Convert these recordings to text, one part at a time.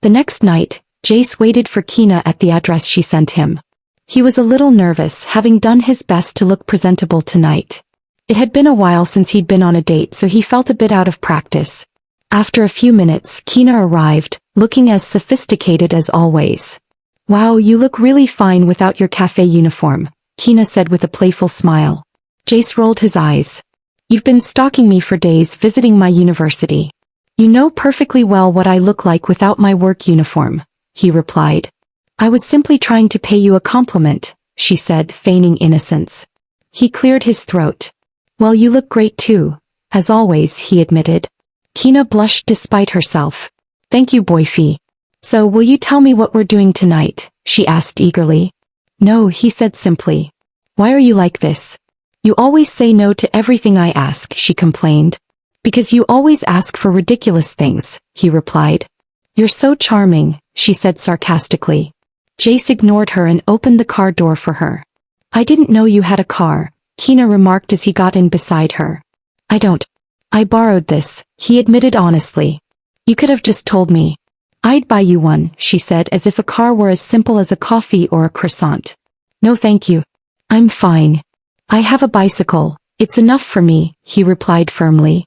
The next night, Jace waited for Keena at the address she sent him. He was a little nervous, having done his best to look presentable tonight. It had been a while since he'd been on a date, so he felt a bit out of practice. After a few minutes, Keena arrived, looking as sophisticated as always. "Wow, you look really fine without your cafe uniform," Keena said with a playful smile. Jace rolled his eyes. "You've been stalking me for days, visiting my university. You know perfectly well what I look like without my work uniform," he replied. "I was simply trying to pay you a compliment," she said, feigning innocence. He cleared his throat. "Well, you look great too, as always," he admitted. Keena blushed despite herself. "Thank you, boyfie. So, will you tell me what we're doing tonight?" she asked eagerly. "No," he said simply. "Why are you like this? You always say no to everything I ask," she complained. "Because you always ask for ridiculous things," he replied. "You're so charming," she said sarcastically. Jace ignored her and opened the car door for her. "I didn't know you had a car," Keena remarked as he got in beside her. "I don't. I borrowed this," he admitted honestly. "You could have just told me. I'd buy you one," she said, as if a car were as simple as a coffee or a croissant. "No thank you. I'm fine. I have a bicycle, it's enough for me," he replied firmly.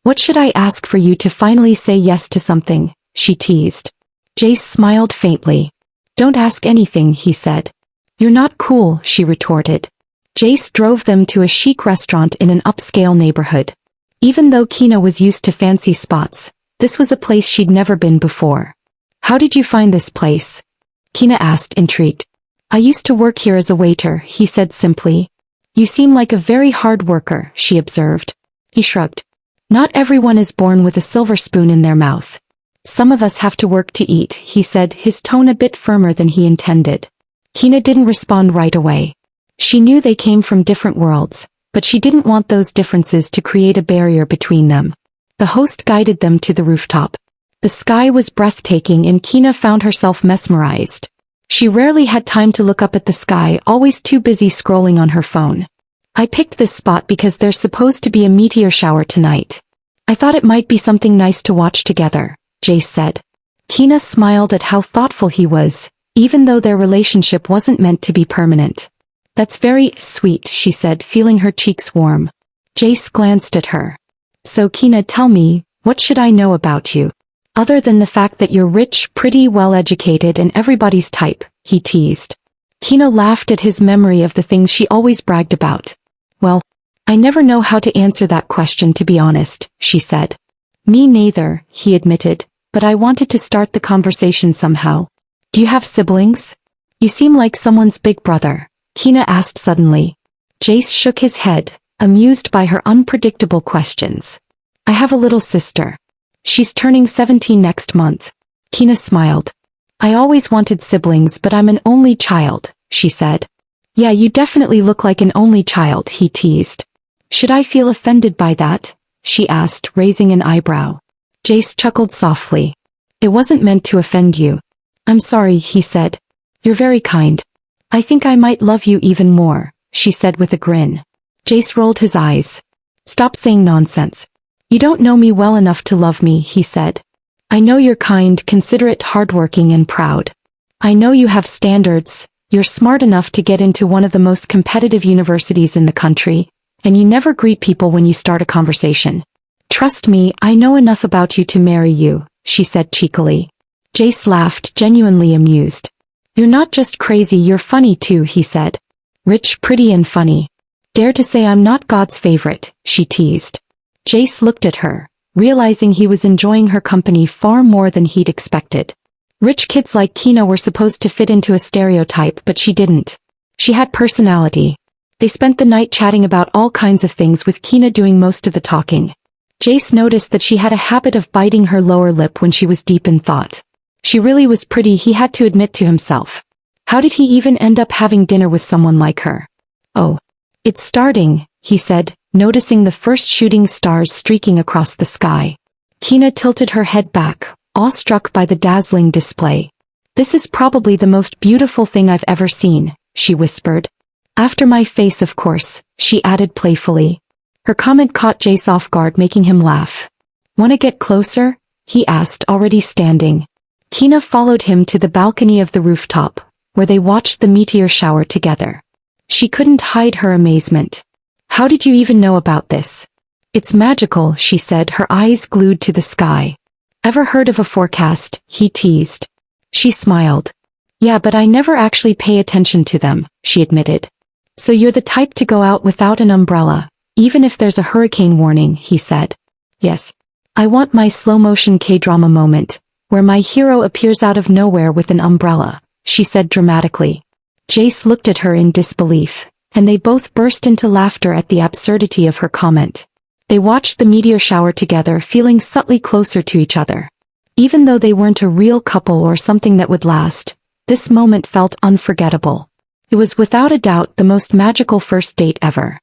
"What should I ask for you to finally say yes to something?" she teased. Jace smiled faintly. "Don't ask anything," he said. "You're not cool," she retorted. Jace drove them to a chic restaurant in an upscale neighborhood. Even though Keena was used to fancy spots, this was a place she'd never been before. "How did you find this place?" Keena asked, intrigued. "I used to work here as a waiter," he said simply. "You seem like a very hard worker," she observed. He shrugged. "Not everyone is born with a silver spoon in their mouth. Some of us have to work to eat," he said, his tone a bit firmer than he intended. Keena didn't respond right away. She knew they came from different worlds, but she didn't want those differences to create a barrier between them. The host guided them to the rooftop. The sky was breathtaking and Keena found herself mesmerized. She rarely had time to look up at the sky, always too busy scrolling on her phone. "I picked this spot because there's supposed to be a meteor shower tonight. I thought it might be something nice to watch together," Jace said. Keena smiled at how thoughtful he was, even though their relationship wasn't meant to be permanent. "That's very sweet," she said, feeling her cheeks warm. Jace glanced at her. "So Keena, tell me, what should I know about you? Other than the fact that you're rich, pretty, well-educated and everybody's type," he teased. Keena laughed at his memory of the things she always bragged about. "Well, I never know how to answer that question, to be honest," she said. "Me neither," he admitted, "but I wanted to start the conversation somehow. Do you have siblings? You seem like someone's big brother," Keena asked suddenly. Jace shook his head, amused by her unpredictable questions. "I have a little sister. She's turning 17 next month." Keena smiled. "I always wanted siblings, but I'm an only child," she said. "Yeah, you definitely look like an only child," he teased. "Should I feel offended by that?" she asked, raising an eyebrow. Jace chuckled softly. "It wasn't meant to offend you." "I'm sorry," he said. "You're very kind. I think I might love you even more," she said with a grin. Jace rolled his eyes. "Stop saying nonsense. You don't know me well enough to love me," he said. "I know you're kind, considerate, hardworking and proud. I know you have standards, you're smart enough to get into one of the most competitive universities in the country, and you never greet people when you start a conversation. Trust me, I know enough about you to marry you," she said cheekily. Jace laughed, genuinely amused. "You're not just crazy, you're funny too," he said. "Rich, pretty and funny. Dare to say I'm not God's favorite," she teased. Jace looked at her, realizing he was enjoying her company far more than he'd expected. Rich kids like Keena were supposed to fit into a stereotype, but she didn't. She had personality. They spent the night chatting about all kinds of things, with Keena doing most of the talking. Jace noticed that she had a habit of biting her lower lip when she was deep in thought. She really was pretty, he had to admit to himself. How did he even end up having dinner with someone like her? "Oh, it's starting," he said, noticing the first shooting stars streaking across the sky. Keena tilted her head back, awestruck by the dazzling display. "This is probably the most beautiful thing I've ever seen," she whispered. "After my face, of course," she added playfully. Her comment caught Jace off guard, making him laugh. "Wanna get closer?" he asked, already standing. Keena followed him to the balcony of the rooftop, where they watched the meteor shower together. She couldn't hide her amazement. How did you even know about this? It's magical, she said, her eyes glued to the sky. Ever heard of a forecast? He teased. She smiled. Yeah, but I never actually pay attention to them, she admitted. So you're the type to go out without an umbrella, even if there's a hurricane warning, he said. Yes. I want my slow-motion K-drama moment, where my hero appears out of nowhere with an umbrella, she said dramatically. Jace looked at her in disbelief, and they both burst into laughter at the absurdity of her comment. They watched the meteor shower together, feeling subtly closer to each other. Even though they weren't a real couple or something that would last, this moment felt unforgettable. It was without a doubt the most magical first date ever.